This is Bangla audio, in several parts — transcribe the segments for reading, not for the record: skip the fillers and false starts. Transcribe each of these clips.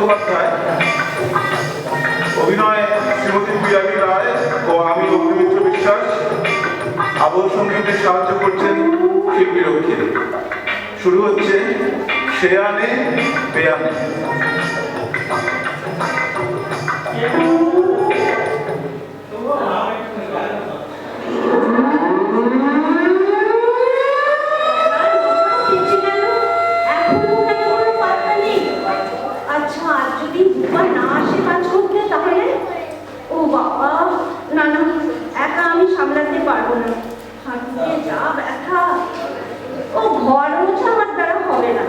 মুখোপাধ্যায়, অভিনয় শ্রীমতী পিয়ালি রায় ও আমি অগ্নিমিত্র বিশ্বাস। আবহ সঙ্গীতে সাহায্য করছেন শিল্পী রক্ষী। শুরু হচ্ছে শেয়ানে বেয়ানে। সামলাতে পারবো না, হাঁটুতে যা ব্যথা। ও ঘর মোছা আমার দ্বারা হবে না,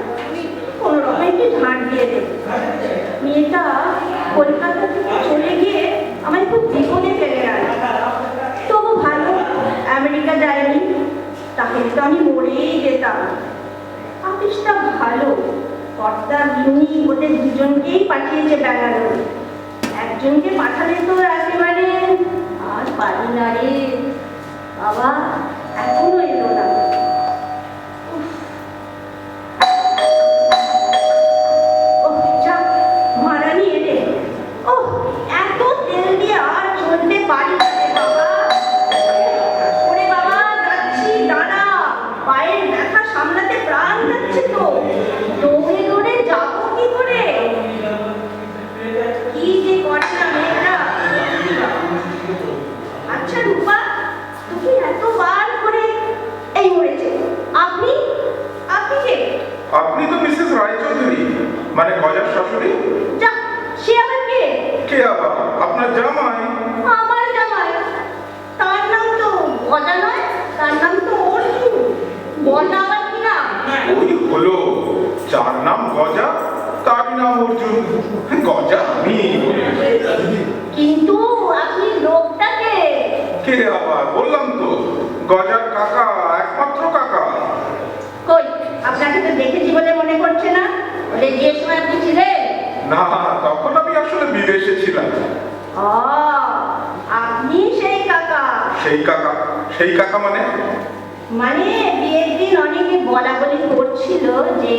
কোনো রকম একটু ঝাঁট দিয়ে দেবে। মেয়েটা কলকাতা থেকে চলে গিয়ে আমায় খুব বিপদে ফেলে গেল। তবু ভালো আমেরিকা যায়নি, তাহলে তো আমি মরেই যেতাম। আপিসটা ভালো, কর্তা গিন্নি ওদের দুজনকেই পাঠিয়েছে ব্যাঙ্গালোর। একজনকে পাঠালে তো একেবারে আর পারি না রে বাবা, এখনো এলো না। মারানি এলে। ও এত তেল দিয়ে আর চলতে পারি না রে বাবা। ওরে বাবা যাচ্ছি, দাঁড়া, পায়ের ব্যথা সামলাতে প্রাণ যাচ্ছে তো। দৌড়ে দৌড়ে যাবো কি করে? কি যে করে না মেয়েটা। আচ্ছা রূপা, তুমি এতবার করে এই মরেছে, আপনি আপনি কে? আপনি তো মিসেস রায়চৌধুরী, মানে গজার শাশুড়ি। যা, সে আবার কে? কে আবার? আপনার জামাই। আমার জামাই? তার নাম তো গজা নয়, তার নাম তো অর্জুন। গজা আবার কি নাম? ওই হলো, যার নাম গজা তার নাম অর্জুন। গজা আমি। কিন্তু আপনি লোকটাকে? কে আবার? বললাম তো, গজার কাকা, একমাত্র কাকা। কই, আপনাকে তো দেখেছি বলে মনে করছে না। বলে যে সময় আপনি ছিলেন? না, তখন আমি আসলে বিদেশে ছিলাম। ও, আপনি সেই কাকা? সেই কাকা? সেই কাকা মানে? মানে বিয়ের দিন অনেকে বলা বলি করছিল যে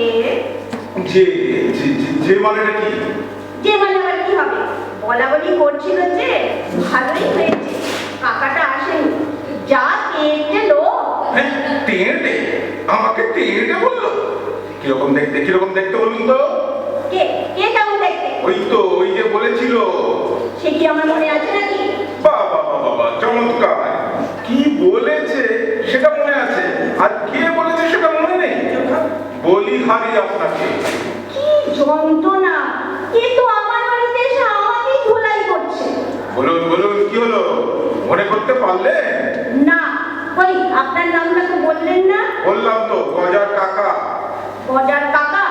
যে যে মানেটা কি? যে মানে আবার কি হবে? বলা বলি করছিল যে ভালোই হয়েছে কাকাটা আসেনি, যা তেড়ে লোক। হ্যাঁ, তেড়ে? আমাকে তেড়ে বললো? কিরকম দেখতে, কিরকম দেখতে বলুন তো? কে কে কেমন দেখতে? ওই তো, ওই যে বলেছিল। সে কি আমার মনে আছে নাকি? বাবা বাবা, চমৎকার! কি বলেছে সেটা মনে আছে, আর কে বলেছে সেটা মনে নেই। বলি হারি আপনাকে। কি যন্ত্রণা! এ তো আমার বাড়িতে এসে আমাকেই ধোলাই করছে। বলুন বলুন, কি হলো? মনে করতে পারলেন না। ওই আপনার নামটা তো বললেন না? বললাম তো, গজার কাকা। গজার কাকা?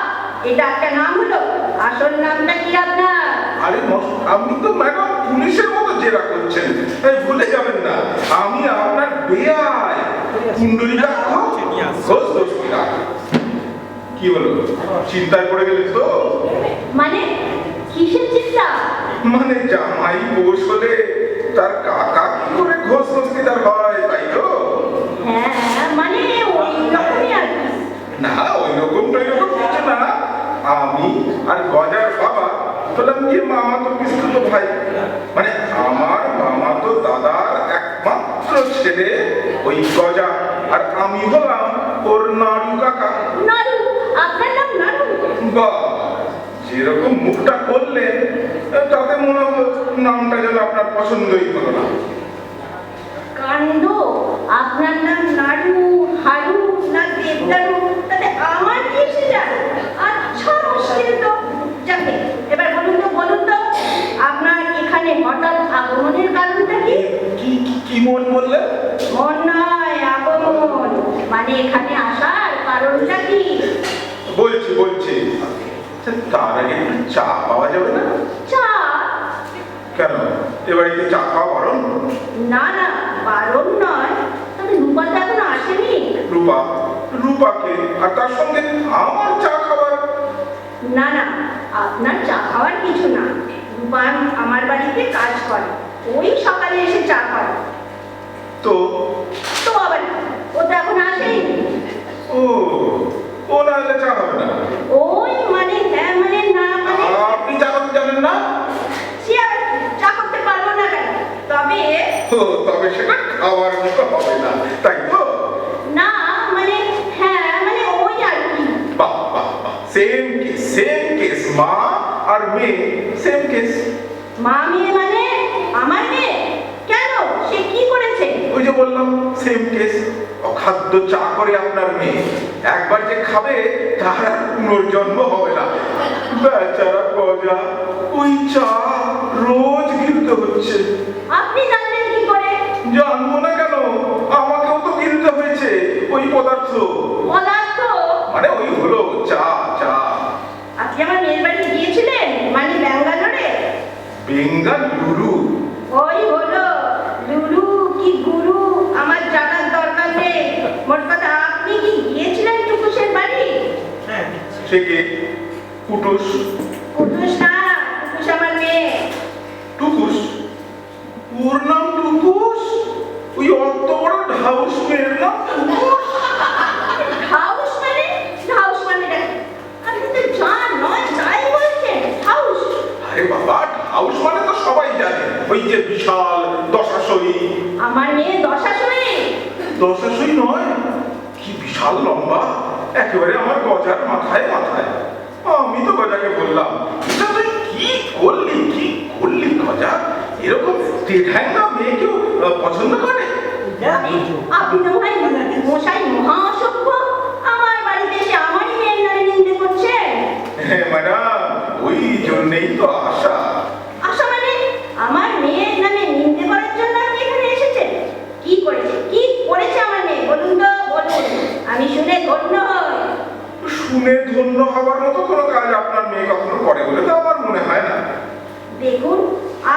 এটা একটা নাম হলো? আসল নামটা কি আপনার? আরে আপনি তো ম্যাডাম পুলিশের মতো জেরা করছেন, এই ভুলে যাবেন না আমি আপনার বেয়াই কুণ্ডলীটাক্ষ ঘোষ দোষীরা। কি হলো, চিন্তায় পড়ে গেলেন তো? মানে কিসের চিন্তা? মানে জামাই বোস হলে তার কাকা কি করে ঘোষ দোষীদার হয়, তাই তো? হ্যাঁ, মানে ওই রকমই আর কি। না, ওই রকম কিছু না। আমি আর গজার বাবা হলাম গিয়ে মামাতো পিসতুত ভাই, মানে আমার মামাতো দাদার একমাত্র ছেলে ওই গজা, আর আমি হলাম ওর নাড়ু কাকা। নাড়ু? আপনার নাম নাড়ু? বাহ, যেরকম মুখটা করলেন তাতে মনে হলো নামটা যেন আপনার পছন্দই হলো না। কাণ্ড! আপনার নাম নাড়ু, হাড়ু না দেবদারু, তাতে আমার কি এসে যায়? আচ্ছা, মুশকিল তো। যাকে এবার বলুন তো আপনার এখানে হঠাৎ আগমনের কারণটা কি? কি কি মন বললেন? মন নয়, আগমন। মানে এখানে আসার কারণটা কি? বলছি তার আগে একটু চা পাওয়া যাবে না? চা? কেন, এ বাড়িতে চা খাওয়া বারণ? না না, বারণ নয়, তবে রূপা তো এখনো আসেনি। রূপাকে আর তার সঙ্গে আমার চা খাবার? না না, আপনার চা খাওয়ার কিছু না। রূপা আমার বাড়িতে কাজ করে, ওই সকালে এসে চা করে। তো আবার ও তো এখন আসেনি। ও না হলে চা হবে না? ওই মানে হ্যাঁ মানে না মানে। আপনি যা করতে তবে সেটা খাওয়ার মতো হবে না, তাই তো? না মানে হ্যাঁ মানে ওই আর কি। বাহ বাহ বাহ, সেম কেস, মা আর মেয়ে সেম কেস। মা মেয়ে মানে আমার মেয়ে? কেন, সে কি করেছে? ওই যে বললাম সেম কেস, অখাদ্য চা করে আপনার মেয়ে, একবার যে খাবে তার আর পুনর্জন্ম হবে না। বেচারা গজা, ওই চা রোজ গিলতে হচ্ছে। আপনি জানলেন কি করে? জানবো না কেন, আমাকেও তো গিলতে হয়েছে ওই পদার্থ। পদার্থ মানে ওই হলো চা। চা আপনি আমার মেয়ের বাড়ি গিয়েছিলেন, মানে ব্যাঙ্গালোরে? বেঙ্গালুরু? ওই হলো লুলু কি গুরু আমার জানার দরকার নেই। মোট কথা আপনি কি গিয়েছিলেন টুকুসের বাড়ি? সে কে? কুটুস? কুটুস না, টুকুস আমার মেয়ে। টুকুস? ওর নাম টুকুস? ওই অত বড় ঢাউস মেয়ের নাম টুকুস? হাউস মানে? হাউস মানে নাকি? আপনি তো যা নয় তাই বলছেন, হাউস। আরে বাবা, ঢাউস মানে তো সবাই জানে, ওই যে বিশাল দশাশয়ী। আমার মেয়ে দশাশয়ী? দশাশয়ী নয়, কি বিশাল লম্বা, একেবারে আমার গজার মাথায় মাথায়। আমি তো গজাকে বললাম, এটা তুই কি করলি গজা, এরকম তেঠাঙ্গা মেয়ে কেউ পছন্দ করে? আপনি তো ভাই মশাই মহা অসভ্য, আমার বাড়িতে এসে আমারই মেয়ের নামে নিন্দে করছেন। হ্যাঁ ম্যাডাম, ওই জন্যেই তো আশা। আশা মানে? আমার মেয়ের নামে নিন্দে করার জন্য আপনি এখানে এসেছেন? কি করেছে আমার মেয়ে বলুন তো, বলুন, আমি শুনে ধন্য হই। শুনে ধন্য হবার মতো কোনো কাজ আপনার মেয়ে কখনো করে বলে তো আমার মনে হয় না। দেখুন,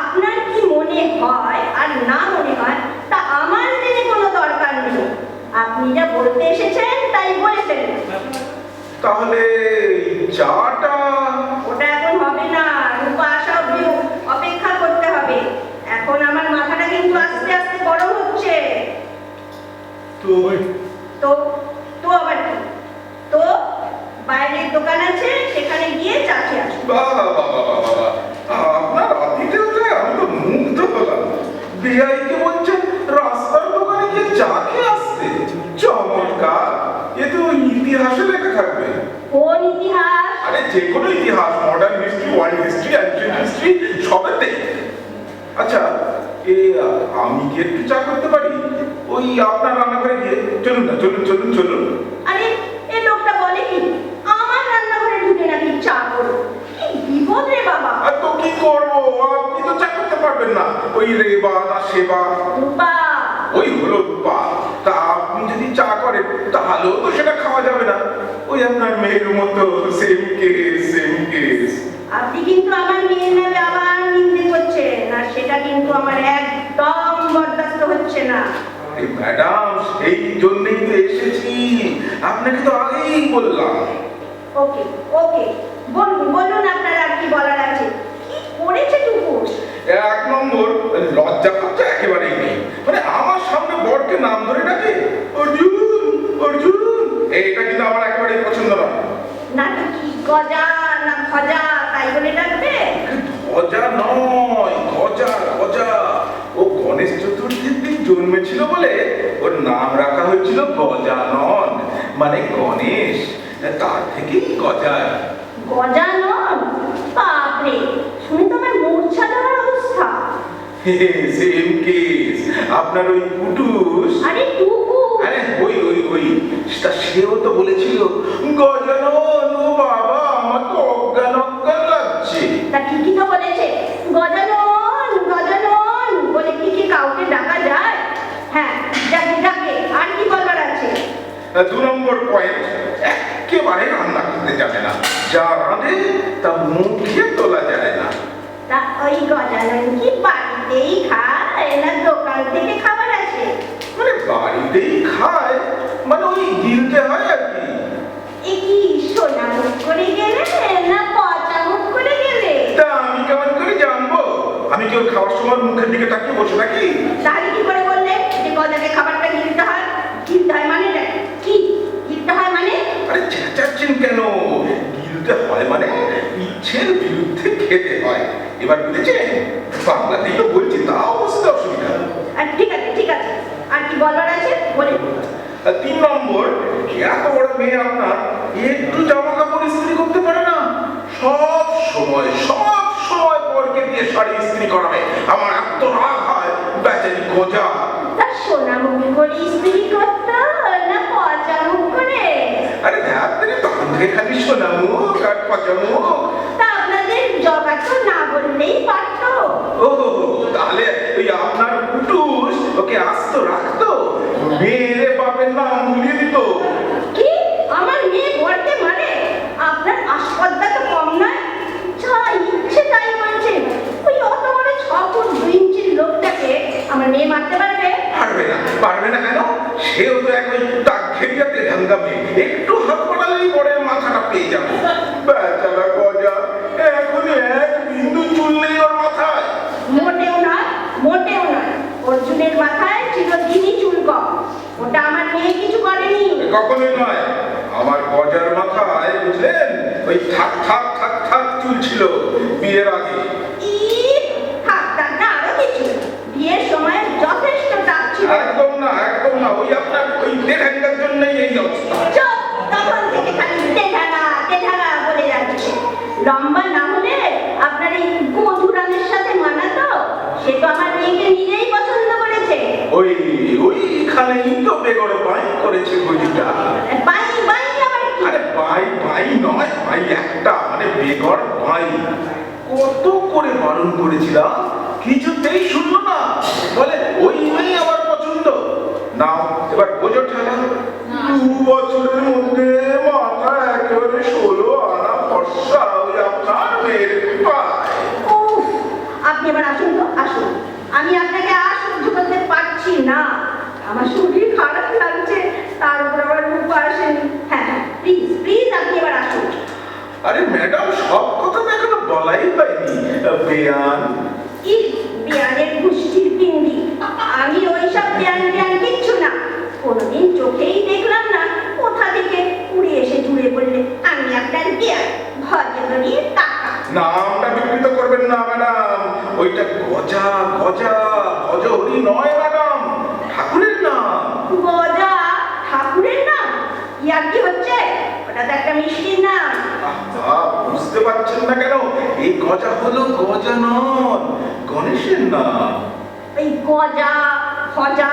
আপনার কি মনে হয় আর না মনে হয় তা আমার জেনে কোনো দরকার নেই। আপনি যা বলতে এসেছেন তাই বলেছেন। তাহলে চাটা? ওটা এখন হবে না, রূপা আসা অব্দি অপেক্ষা করতে হবে। এখন আমার মাথাটা কিন্তু আস্তে আস্তে গরম হচ্ছে। তো তো তো আবার কি? তো বাইরের দোকান আছে, সেখানে গিয়ে চা খেয়ে আসুন। বাবা, আপনার আতিথেয়তায় আমি তো মুগ্ধ হলাম। বিআইকে বলছেন রাস্তার দোকানে গিয়ে চা খেয়ে আসতে, চমৎকার। এ তো ইতিহাসে লেখা থাকবে। কোন ইতিহাস? আরে যে কোনো ইতিহাস, modern history, world history, ancient history, সবেতে। আচ্ছা, আমি কি একটু চা করতে পারি? ওই আপনার রান্নাঘরে গিয়ে? চলুন না, চলুন। আরে এই লোকটা বলে কি আমার রান্নাঘরে ঢুকে নাকি চা করো? কি বিপদ রে বাবা। আর তো কি করবো, আপনি তো চা করতে পারবেন না। ওই রেবা না সেবা, রূপা, ওই হলো রূপা। তা আপনি যদি চা করেন তাহলেও তো সেটা খাওয়া যাবে না। ওই আপনার মেয়ের মতো সেম কেস। আপনি কিন্তু আমার মেয়ের নামে আবার নিন্দে করছেন, আর সেটা কিন্তু আমার একদম বরদাস্ত হচ্ছে না। আরে ম্যাডাম, সেই জন্যই তো এসেছি, আপনাকে তো আগেই বললাম। ওকে বলুন আপনার আর কি বলার আছে। কি করেছে টুকুস? এক নম্বর, লজ্জা ফজ্জা একেবারেই নেই। মানে আমার সামনে বরকে নাম ধরে ডাকে অর্জুন। এটা কিন্তু আমার একেবারেই পছন্দ নয়। নাকি কি গজা না খজা তাই বলে ডাকবে? গজা নয়, গজা। ও গণেশ চতুর্থীর দিন জন্মেছিল বলে ওর নাম রাখা হয়েছিল গজানন, মানে গণেশ। তার থেকেই গজানন? বাপরে, শুনে তো আমার মূর্ছা দেওয়ার অবস্থা। সেম কেস, আপনার ওই কুটুস। আরে টুকু, আরে ওই সেও তো বলেছিল গজানন। ও বাবা, আমার তো অজ্ঞান লাগছে। তা ঠিকই তো বলেছে, গজানন বলে কি কাউকে ডাকা যায়? হ্যাঁ, ডাকে। আর কি বলবার আছে? 2 নম্বর পয়েন্ট, একেবারে রান্না করতে জানে না। যা রাঁধে তা মুখে তোলা যায় না। তা ওই গজানন কি বাড়িতেই খায় না দোকান থেকে খাবার আসে? মানে বাড়িতেই খায়, মানে ওই গিলতে হয় আর কি। এ কি সোনা মুখ করে গেলে না পচা মুখ করে গেলে? তা আমি কেমন করে জানবো? আমি কি ওর খাওয়ার সময় মুখের দিকে তাকিয়ে বসে থাকি? তাহলে কি করে বললে যে গজাকে খাবারটা গিলতে হয়? গিলতে হয় মানে কি? গিলতে হয় মানে? আরে চেঁচাচ্ছেন কেন? গিলতে হয় মানে ইচ্ছের বিরুদ্ধে খেতে হয়। এবার বুঝেছেন? বাংলাতেই তো বলছি, তাও বুঝতে অসুবিধা। আর ঠিক আছে ঠিক আছে, আর কি বলবার আছে বলে। 3 নম্বর, এত বড় মেয়ে আপনার একটু জামা কাপড় ইস্ত্রি করতে পারে না? সব সময় বরকে দিয়ে শাড়ি ইস্ত্রি করাবে। আমার এত রাগ হয়, বেচারি গজা। তা সোনা মুখ করে স্ত্রী করতো না পচা মুখ করে? আরে ধ্যাত্তেরি, তখন থেকে খালি সোনা মুখ আর পচা মুখ। তা আপনাদের জগা তো না বললেই পারতো। ও তাহলে ওই আপনার পুটুস ওকে আস্ত রাখতো, মেয়েরে বাপের নাম ভুলিয়ে দিত। কি আমার মেয়ে বরকে মানে? আপনার আসপদ্দা তো কম নয়, যা ইচ্ছে তাই মানছে। ওই অত বড় 6 ফুট 2 ইঞ্চির লোকটাকে আমার মেয়ে মারতে পারবে? পারবে না কেন? সেও তো এখন তাক ঘেরিয়াতে ঢাঙ্গা মেয়ে, একটু হাত পড়ালেই পরে মাথাটা পেয়ে যাবে। বেচারা গজা, এখন এক বিন্দু চুল নেই ওর মাথায়। মোটেও নয়, মোটেও নয়। অর্জুনের মাথায় চিরদিনই চুল কম। ওটা আমার মেয়ে কিছু করেনি। কখনোই নয়। আমার গজার মাথায় বুঝলেন ওই থাক থাক থাক থাক চুল ছিল বিয়ের আগে। থাক থাক না, আরো কিছু। বিয়ের সময় যথেষ্ট টাক ছিল। একদম না, ওই আপনার ওই দেখার জন্যই এই অবস্থা। চুপ, তখন থেকে খালি তেঢাগা বলে যাচ্ছে। লম্বা না হলে আপনার এই মধুরামের সাথে মানাতো? সে তো আমার মেয়েকে নিজেই পছন্দ করেছে। ওইখানেই তো বেগড় বাই করেছে গজিটা। বাই আবার কি? আরে বাই নয়, ভাই একটা মানে বেগড় ভাই। কত করে বারণ করেছিলাম, কিছুতেই শুনলো না। বলে ওই মেয়ে আমার পছন্দ। নাও এবার বোঝো ঠেলা। 2 বছরের মধ্যে মাথা একেবারে 16 আনা ফর্সা ওই আপনার মেয়ের পায়। উফ, আপনি এবার আসুন তো, আসুন। আমি আপনাকে আর সহ্য করতে পারছি না। আমার শরীর খারাপ লাগছে, তার উপর আবার রূপ আসেনি। হ্যাঁ প্লিজ আপনি এবার আসুন। আরে ম্যাডাম, সব কথা তো এখনো বলাই হয়নি। বেয়ান কি বিয়ানের গোষ্ঠীর পিন্ডি? আমি ওইসব বিয়ান কিচ্ছু না। কোনোদিন চোখেই দেখলাম না। কোথা থেকে উড়ে এসে জুড়ে বললে আমি আপনার বিয়ান। ভজনরী টাকা। নামটা বিকৃত করবেন না ম্যাডাম। ওইটা গজা ভজহরি নয় ম্যাডাম, ঠাকুরের নাম। গজা ঠাকুরের নাম? ইয়ার কি হচ্ছে? ওটা তো একটা মিষ্টির নাম। বুঝতে পারছেন না কেন? এই গজা হলো গজানন, গণেশের নাম। এই গজা ফজা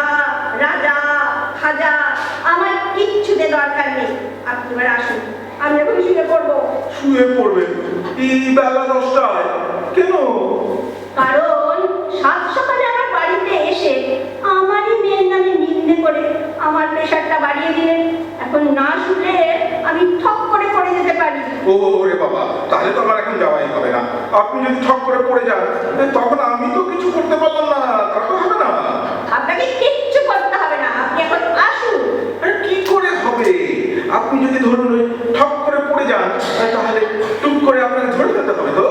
রাজা খাজা আমার কিচ্ছুতে দরকার নেই। আপনি এবার আসুন, আমি এখন শুয়ে পড়বো। শুয়ে পড়বেন এই বেলা 10টায়? কেন? কারণ 7 সকালে আমার বাড়িতে এসে আমারই মেয়ের নামে নিন্দে করে আমার প্রেশারটা বাড়িয়ে দিলেন। এখন না শুলে আমি ঠক করে পড়ে যেতে পারি। ওরে বাবা, তাহলে তো আমার এখন যাওয়াই হবে না। আপনি যদি ঠক করে পড়ে যান, তখন আমি তো কিছু করতে পারলাম না, তা তো হবে না। আপনাকে কিচ্ছু করতে হবে না, আপনি এখন আসুন। আরে কি করে হবে? আপনি যদি ধরুন ঠক করে পড়ে যান, তাহলে টুক করে আপনাকে ধরে ফেলতে হবে তো।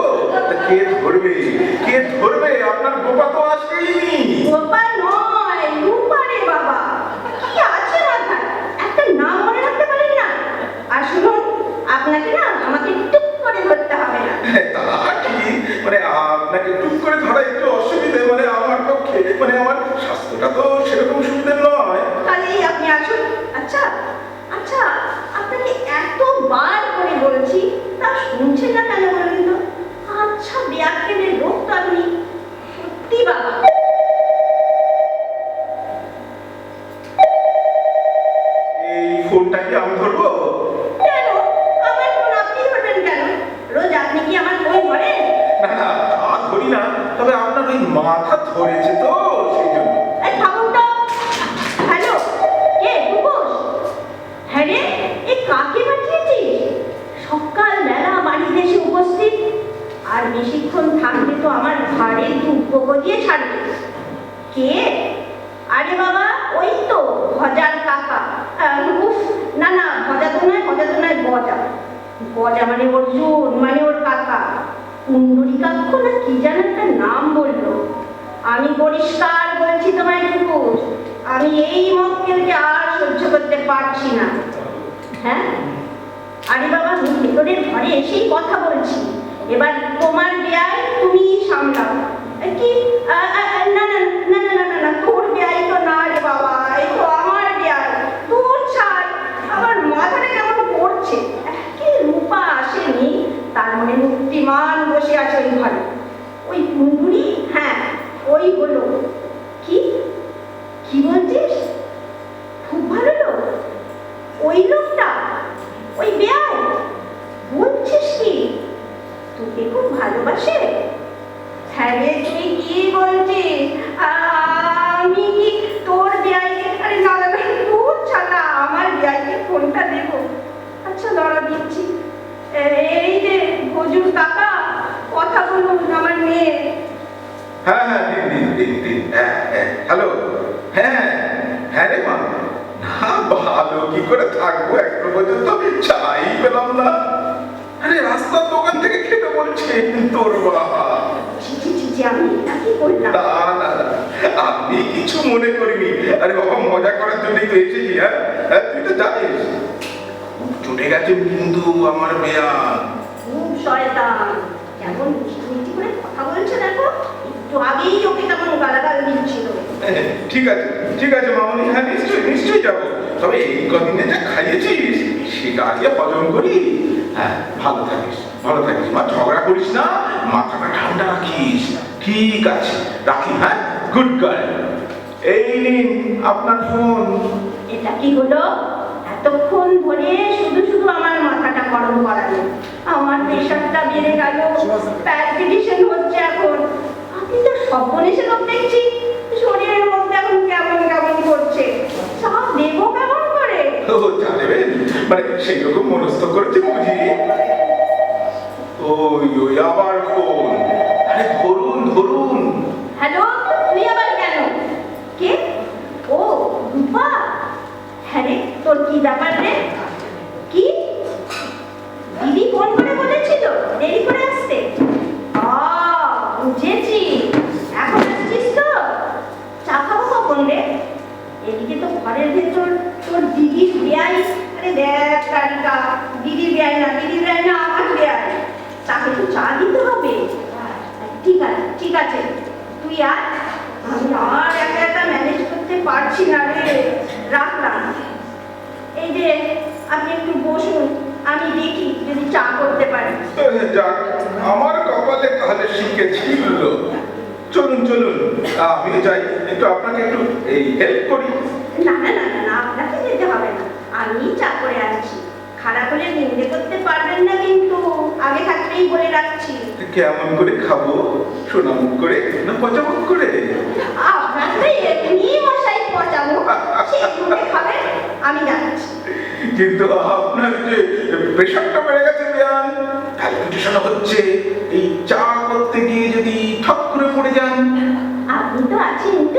কে ধরবে? আপনার গোপা তো আসেই। গোপা নয়, রূপা রে বাবা। কি আছে মাথায়? একটা নাম মনে রাখতে পারেন না? আর শুনুন, আপনাকে না আমাকে টুক করে ধরতে হবে না। তা ঠিক, মানে আপনাকে টুক করে ধরা একটু অসুবিধে, মানে আমার পক্ষে, মানে আমার স্বাস্থ্যটা তো সেরকম সুবিধে নয়। তাহলেই আপনি আসুন। আচ্ছা আপনাকে এতবার করে বলছি, তা শুনছেন না কেন বলুন তো? আচ্ছা ব্যাকেলের রোগ তো আপনি সত্যি বাবা। এই ফোনটা কি আমি ধরবো? কেন আমার ফোন আপনি ধরবেন কেন? রোজ আপনি কি আমার ফোন ধরেন? না, তা ধরি না, তবে আপনার ওই মাথা ধরেছে তো সেই জন্য। এই থাকুন তো। হ্যালো, কে টুকুস? হ্যাঁ রে, এ কাকে পাঠিয়েছিস? সকালবেলা বাড়িতে এসে উপস্থিত, আর বেশিক্ষণ থাকলে তো আমার ঘাড়ে দুব্ব গজিয়ে ছাড়বে। কে? আরে বাবা, ওই তো ভজার কাকা। উফ, না ভজা তো নয়, গজা মানে অর্জুন, মানে ওর কাকা। কুণ্ডলিকাক্ষ না কি যেন একটা নাম বললো। আমি পরিষ্কার বলছি তোমায় টুকুস, আমি এই মক্কেলকে আর সহ্য করতে পারছি না। হ্যাঁ আরে বাবা, আমি ভেতরের ঘরে এসেই কথা বলছি। এবার তোমার বেয়াই তুমি সামলাও। কি না না না না না না না, তোর বেয়াই তো না রে বাবা, এই তো আমার বেয়াই। তোর ছাড়, আমার মাথাটা কেমন পড়ছে। কি রূপা আসেনি, তার মনে মূর্তিমান বসে আছে ওই ঘরে। ওই কুণ্ডুরি, হ্যাঁ ওই হলো। কি কি বলছিস? খুব ভালো লোক ওই লোকটা, ওই বেয়াই? বলছিস কি? তোকে খুব ভালোবাসে? হ্যাঁ রে, তুই কি বলছিস? আমি কি তোর বেয়াইকে? আরে না না না, তোর ছাতা আমার বেয়াইকে ফোনটা দেবো। আচ্ছা দাঁড়া, দিচ্ছি। এই যে ভজুর কাকা, কথা বলুন আমার মেয়ে। হ্যাঁ হ্যাঁ, দিন দিন দিন দিন। হ্যাঁ হ্যাঁ, হ্যালো। হ্যাঁ হ্যাঁ রে মা, না ভালো কি করে থাকবো, এখনো পর্যন্ত চাই পেলাম না। আরে রাস্তার দোকান থেকে খেতে বলছে তোর বাবা। ছি ছি ছি ছি, আমি এটা কি করলাম? না না না, আপনি কিছু মনে করিনি। আরে বাবা, মজা করার জন্যই তো এসেছি। হ্যাঁ হ্যাঁ, তুই তো জানিস খুব চটে গেছে কিন্তু আমার মেয়া। খুব শয়তান, কেমন মিষ্টি মিষ্টি করে কথা বলছে দেখো। একটু আগেই ওকে কেমন গালাগাল দিচ্ছিল। ঠিক আছে ঠিক আছে মামনি, হ্যাঁ নিশ্চয়ই নিশ্চয়ই যাবো। তবে এই কদিনে যা খাইয়েছিস সেটা আগে হজম করি। হ্যাঁ, ভালো থাকিস ভালো থাকিস মা, ঝগড়া করিস না, মাথাটা ঠান্ডা রাখিস। ঠিক আছে, রাখি। হ্যাঁ, গুড গার্ল। এই নিন আপনার ফোন। এটা কি হলো? এতক্ষণ ধরে শুধু শুধু আমার মাথাটা গরম করালো। আমার প্রেশারটা বেড়ে গেল, প্যালপিটেশন হচ্ছে এখন। আমি তো সর্বনেশে লোক দেখছি, শরীরের মধ্যে এখন কেমন কেমন করছে। চা দেবো কেমন করে? ও চা দেবেন? মানে সেই রকম মনস্থ করেছে বুঝি। ওই ওই আবার ফোন। আরে ধরুন ধরুন। হ্যালো, তুই আবার কেন? কে? ও রূপা। হ্যাঁ রে, তোর কি ব্যাপার রে? কি দিদি ফোন করে বলেছিল দেরি করে আসতে? বুঝেছি, এখন আসছিস তো। চা খাবো কখন রে? এদিকে তো ঘরের ভেতর তোর দিদির বেয়াই। আরে দেখ তারিকা, দিদির বেয়াই না, দিদির বেয়াই না, আমার বেয়াই। তাকে তো চা দিতে হবে। ঠিক আছে ঠিক আছে, তুই আর আমি আর একা একা ম্যানেজ করতে পারছি না রে। রাখলাম। এই যে আপনি একটু বসুন, আমি দেখি যদি চা করতে পারি। যাক, আমার কপালে তাহলে শিখেছিল। চলুন চলুন, আমি যাই, একটু আপনাকে একটু এই হেল্প করি। না না না না না, আপনাকে যেতে হবে না, আমি চা করে আসছি। খারাপ হলে নিন্দে করতে পারবেন না কিন্তু, আগে থাকতেই বলে রাখছি। কেমন করে খাবো, সোনামুখ করে না পচামুখ করে? আপনার তো এমনি মশাই পচাবো, সেইভাবে খাবেন। আমি যাচ্ছি। কিন্তু আপনার যে প্রেশারটা বেড়ে গেছে বেয়ান, প্যালপিটেশন হচ্ছে, এই চা করতে গিয়ে যদি ঠক করে পড়ে যান। আপনি তো আছেন তো,